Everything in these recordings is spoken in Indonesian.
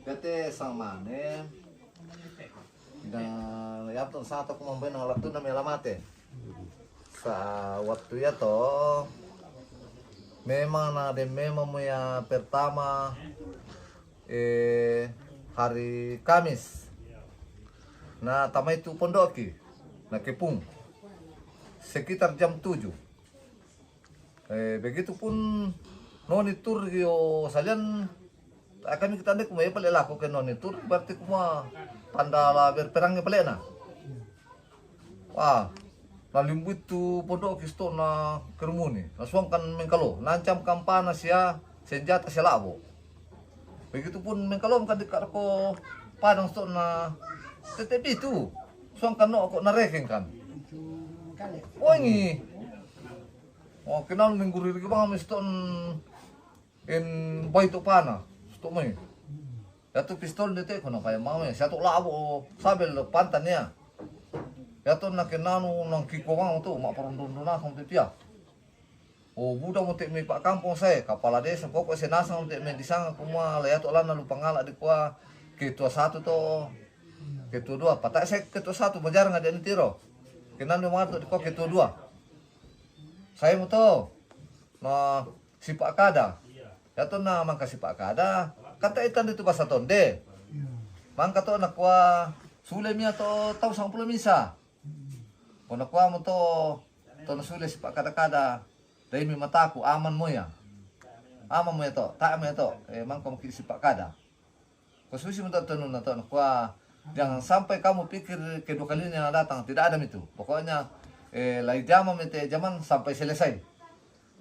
Kete sama ne dan ya tuh satu kumampai nang waktu na melamate sa waktu ya to memang na de memang ya pertama hari Kamis na tamai tu pondoki na kepung sekitar jam 7 begitu pun noni tur yo salian akan kita nih kumai pale laku ke noni tur berarti kuma tanda la berperangnya pale na wah lalimbu itu pondok kisto na kermuni langsung kan mengkalo nancam kampana sia senjata sia labo begitu pun mengkalo kan dekat ko padang sto na tetep itu suang kan no kok narekeng kan oh ini oh kenal mengguri lagi bang miston in boy to pana sto mai ya tu pistol dete kono kaya mau satu labo sabel pantannya ya tu nak kenanu nang kiko bang tu mak perundun-unduna kong tipia oh budak mo mi pak kampung saya kepala desa kok senasang te men disang kuma ya tu lan lu pangala di kuah ketua satu to ketua dua patak saya ketua satu bajar ngade tiro kenanu marto di kuah ketua dua saya mau tahu nah si Pak Kada ya tuh na mangka si Pak Kada kata ikan itu bahasa tonde mangka tuh nak kuah sulemnya tuh tahu 90 misa kono kuah mau tuh na sule si Pak Kada dari mi mataku aman mo ya to tak mo ya to mangka mungkin si Pak Kada khusus mo tuh na to nak kuah jangan sampai kamu pikir kedua kalinya datang tidak ada itu pokoknya lai jama mete zaman sampai selesai.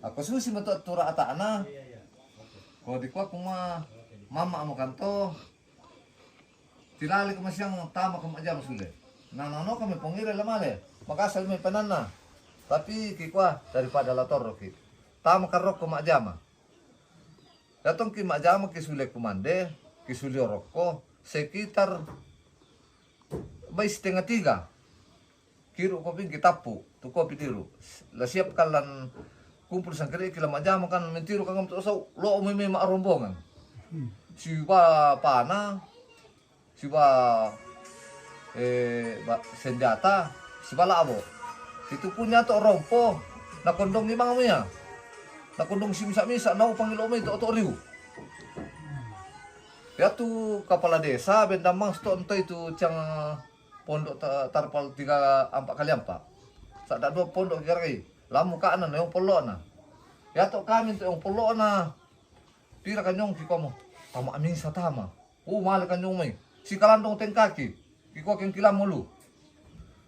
Aku susi metu tura ata ana. Ko di kuah kuma mama amo kanto. Tilali ko masyang tama ko majam sule. Nanono kami pongire lamale. Makasal may panana. Tapi kikwa daripada lator ki. Tama karok ko majama. Datong ki majama ki sule kumande, ki sule rokko sekitar bay setengah 3. Kiro kopi kita pu, tu kopi tiru. La siap kalan kumpul sangkere kila majama kan mentiru kang to so lo meme ma rombongan. Siwa pana, siwa senjata, siwa labo. Itu punya to rompo, na kondong ni mga ya. Na kondong si misa-misa na upang ilo may to riu. Ya tu kepala desa bendamang ston to itu cang pondok tarpal 3-4 kali 4. Sak dak 2 pondok kiri. Lamu kanan yang polo na. Ya tok kami tu yang polo na. Pira kanyong ki komo. Tama amin sa tama. Mal kanyong may. Si kalandong tengkaki. Kiko keng kilam mulu.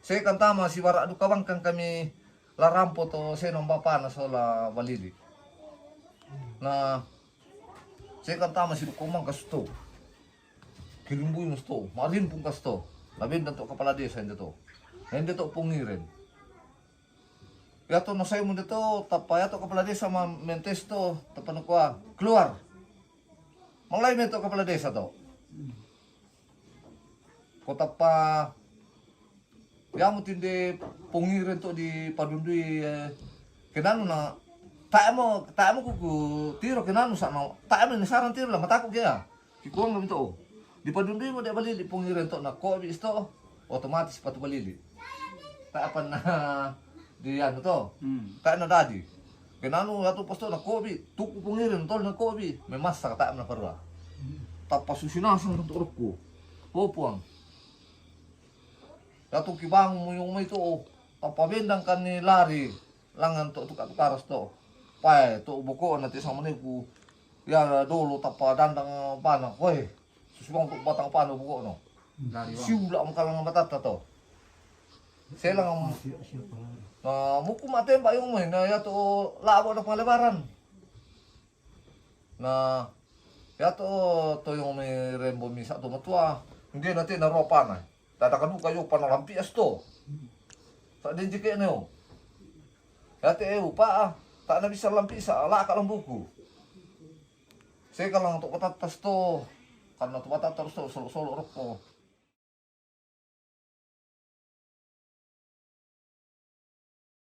Saya kan tama si wara du kawang kang kami larampo to senong bapa na sola balili. Na saya kan tama si dukomang kasto. Kilimbuy musto. Malin pung kasto. Labing danto kepala desa hindi to. Hindi to pungirin. Ya to no sayo mo dito, tapaya to kepala desa mentes to, tapano ko keluar. Malay mo to kepala desa to. Kota pa ya mo tindi pungirin to di padunduy kenano na tayo mo kuku tiro kenano sa no. Tayo mo ni sarang tiro lang matako kaya. Kikuang gami to. Di padunduy mo di balili pungirin to na kobi isto otomatis patu balili. Taapan na di ano to. Tayo na dadi. Kenano ato pasto na kobi tuku pungirin tol na kobi may masa ka tayo na parwa. Tapos susinasang ng turok ko. Pupuang. Ato kibang mo yung may to tapabendang kan ni lari langan to karas to. Pai to buko na ti sa maniku. Ya dolo tapa dandang pana. Hoy. Susubang to batang pano buko no. Siula ang kalang matata to. Sila ang muko matemba yung may na yato labo na panglebaran. Na yato to yung may rembo misa to matua. Hindi natin naropa na. Tatakan mo kayo panalampias to. Sa din jike na yun. Yate pa tak na bisa lampias ala ka lang buko. Saya ka lang to patatas to. Karena tu mata terus solo-solo rokok.